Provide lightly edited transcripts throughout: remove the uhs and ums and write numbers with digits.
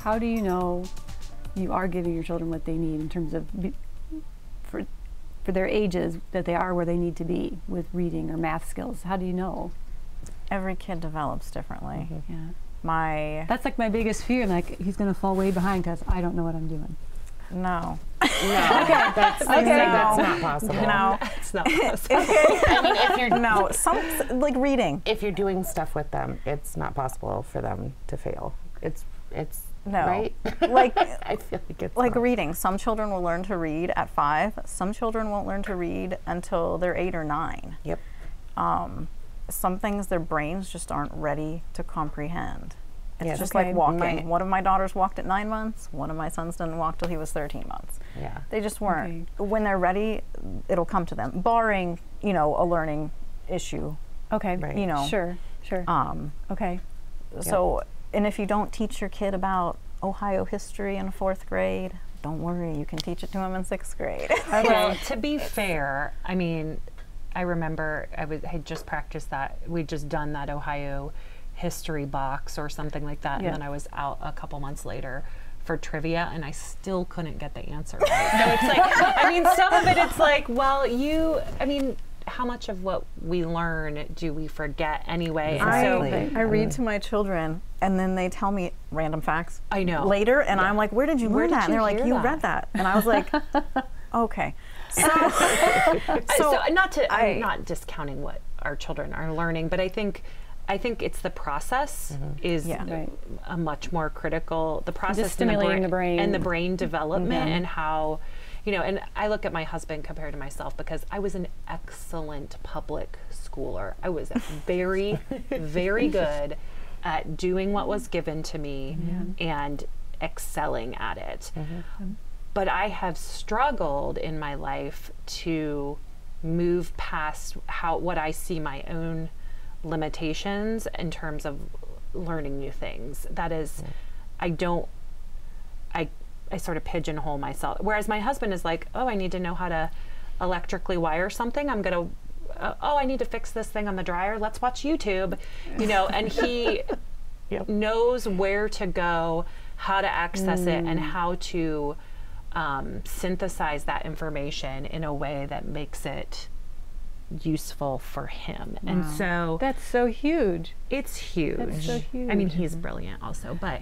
how do you know you are giving your children what they need in terms of for their ages, that they are where they need to be with reading or math skills? How do you know? Every kid develops differently. Yeah. That's like my biggest fear, like he's going to fall way behind because I don't know what I'm doing. No. That's not possible. No, it's not possible. I mean, if you're like reading. if you're doing stuff with them, it's not possible for them to fail. It's No. right. Like I feel like it's like not. reading. Some children will learn to read at 5. Some children won't learn to read until they're 8 or 9. Yep. Some things their brains just aren't ready to comprehend. It's Yeah, just okay. like walking. One of my daughters walked at 9 months. One of my sons didn't walk till he was 13 months. Yeah. They just weren't. When they're ready, it'll come to them, barring, a learning issue. Okay. Right. Sure. Okay. So, and if you don't teach your kid about Ohio history in 4th grade, don't worry, you can teach it to them in 6th grade. Well, to be fair, I mean, I remember I had just practiced that. We'd just done that Ohio history box or something like that, and then I was out a couple months later for trivia, and I still couldn't get the answer right. So it's like, I mean, some of it, it's like, well, how much of what we learn do we forget anyway? Exactly. And so I read to my children, and then they tell me random facts. I know. Later, and I'm like, "Where did you learn did that?" And you they're like, hear "You that?" read that," and I was like, "Okay." So I'm not discounting what our children are learning, but I think it's the process is a much more critical, the process Just stimulating the brain. and the brain development and how, and I look at my husband compared to myself because I was an excellent public schooler. I was very, very good at doing what was given to me and excelling at it. But I have struggled in my life to move past what I see my own limitations in terms of learning new things. That is, I sort of pigeonhole myself. Whereas my husband is like, oh, I need to know how to electrically wire something. I'm going to, I need to fix this thing on the dryer. Let's watch YouTube, and he knows where to go, how to access it, and how to synthesize that information in a way that makes it useful for him. And so that's so huge. It's huge. That's so huge. I mean, he's brilliant also, but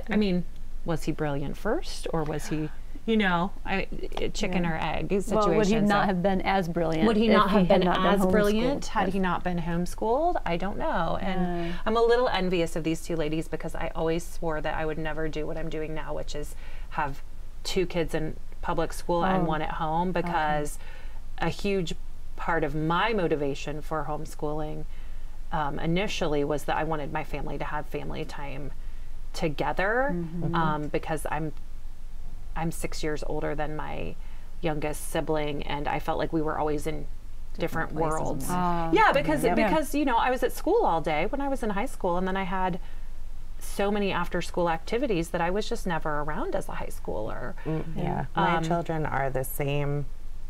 I mean, was he brilliant first, or was he, chicken or egg situation? Well, would he not have been as brilliant? Would he not have been as brilliant homeschooled? had he not been homeschooled? I don't know. And I'm a little envious of these two ladies because I always swore that I would never do what I'm doing now, which is have 2 kids in public school and 1 at home, because a huge part of my motivation for homeschooling initially was that I wanted my family to have family time together, because I'm 6 years older than my youngest sibling, and I felt like we were always in different worlds. Because I was at school all day when I was in high school, and then I had so many after school activities that I was just never around as a high schooler. My children are the same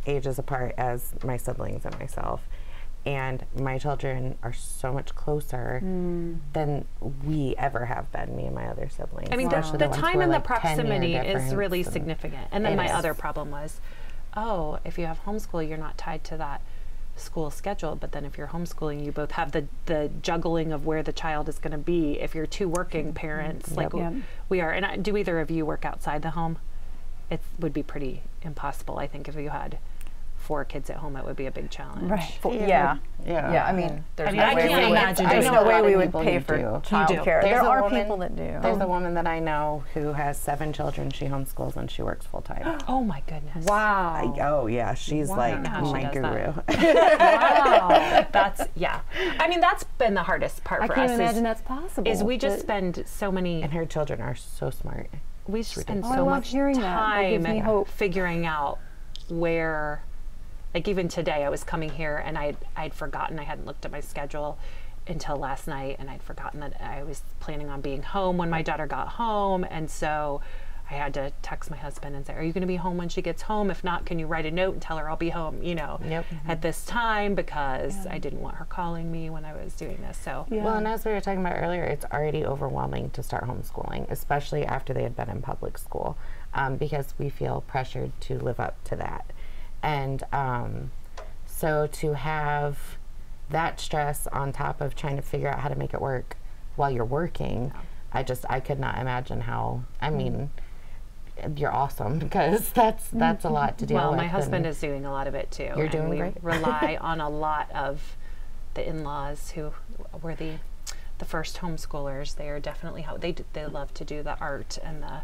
ages apart as my siblings and myself, and my children are so much closer than we ever have been, me and my other siblings. I mean, the ones time who are and the like 10-year proximity is difference, really and significant. And then my is. other problem was, if you have homeschool, you're not tied to that school schedule. But then if you're homeschooling, you both have the juggling of where the child is going to be. If you're 2 working parents, like we are. And do either of you work outside the home? It would be pretty impossible, I think, if you had 4 kids at home. It would be a big challenge. Right. Yeah. I mean, there's I can't imagine there's doing no that. way we would People pay who for do. childcare. There's There a are woman- people that do. There's a woman that I know who has 7 children. She homeschools and she works full time. Oh my goodness. Wow. Oh yeah, she's like How she my does guru. Wow. That's I mean, that's been the hardest part I for can't us. imagine that's possible. Is we just spend so many. And her children are so smart. We spend Oh, I so love much hearing that. That gives time me hope. figuring out where, like even today I was coming here and I'd forgotten, I hadn't looked at my schedule until last night, and I'd forgotten that I was planning on being home when my daughter got home, and so I had to text my husband and say, are you going to be home when she gets home? If not, can you write a note and tell her I'll be home, you know, at this time, because I didn't want her calling me when I was doing this. So, well, and as we were talking about earlier, it's already overwhelming to start homeschooling, especially after they had been in public school, because we feel pressured to live up to that. And so to have that stress on top of trying to figure out how to make it work while you're working, I could not imagine how, I mean, you're awesome, because that's a lot to deal with. Well, my husband is doing a lot of it too. You're doing we great. rely on a lot of the in-laws who were the first homeschoolers. They are definitely they love to do the art and the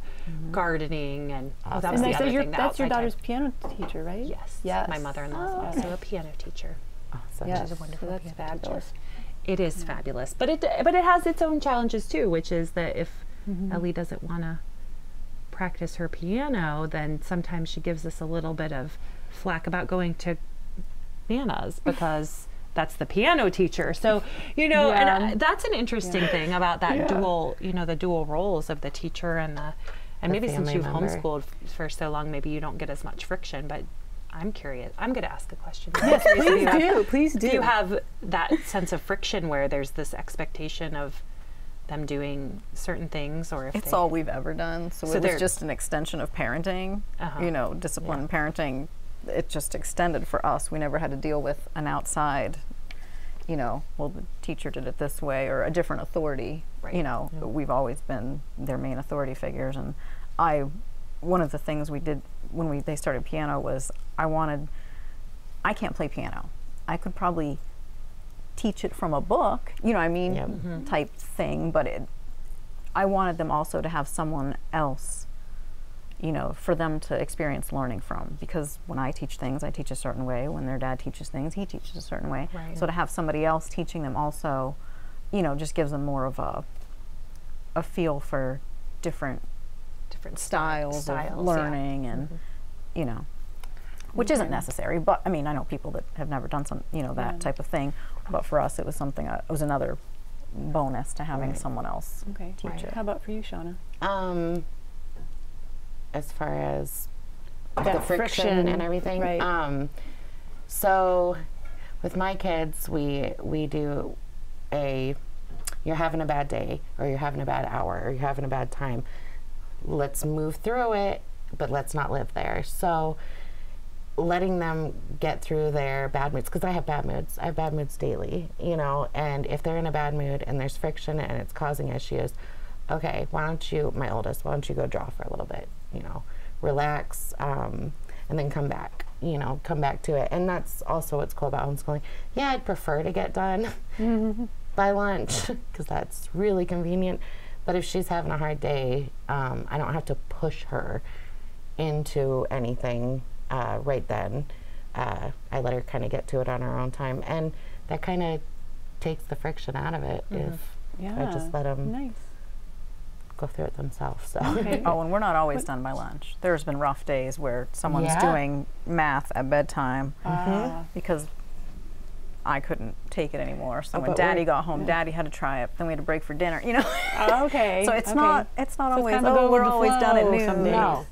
gardening, and that was the other thing. That's your daughter's piano teacher, right? Yes. Yes. My mother-in-law is also a piano teacher. Awesome. Yes. She's a wonderful So piano that's fabulous. teacher. It is fabulous, but it has its own challenges too, which is that if Ellie doesn't want to practice her piano, then sometimes she gives us a little bit of flack about going to Nana's because that's the piano teacher. So, you know, and that's an interesting thing about that dual, you know, the dual roles of the teacher and maybe since you've homeschooled for so long, maybe you don't get as much friction, but I'm curious. I'm going to ask a question. Yes, please do. Do you have that sense of friction where there's this expectation of them doing certain things, or if it's all we've ever done, so it was just an extension of parenting, you know, discipline parenting. It just extended for us. We never had to deal with an outside, you know, well, the teacher did it this way, or a different authority. You know, we've always been their main authority figures. And one of the things we did when they started piano was I can't play piano. I could probably teach it from a book, you know what I mean, type thing, but I wanted them also to have someone else, you know, for them to experience learning from, because when I teach things, I teach a certain way. When their dad teaches things, he teaches a certain way. So to have somebody else teaching them also, you know, just gives them more of a feel for different styles of learning, and you know, which isn't necessary, but I mean, I know people that have never done that type of thing, but for us it was something, it was another bonus to having someone else teach it. How about for you, Shawna? As far as the friction and everything, so with my kids, we do you're having a bad day, or you're having a bad hour, or you're having a bad time. Let's move through it, but let's not live there. So letting them get through their bad moods, because I have bad moods. I have bad moods daily, you know, and if they're in a bad mood and there's friction and it's causing issues, okay, why don't you go draw for a little bit, you know, relax, and then come back to it. And that's also what's cool about homeschooling. Yeah, I'd prefer to get done by lunch, because that's really convenient. But if she's having a hard day, I don't have to push her into anything right then. I let her kind of get to it on her own time, and that kind of takes the friction out of it if I just let them go through it themselves. So. Oh, and we're not always done by lunch. There's been rough days where someone's doing math at bedtime because I couldn't take it anymore. So when Daddy got home, Daddy had to try it. Then we had to break for dinner. You know. Okay. So it's not so always. It's kind of we're always done at noon. No.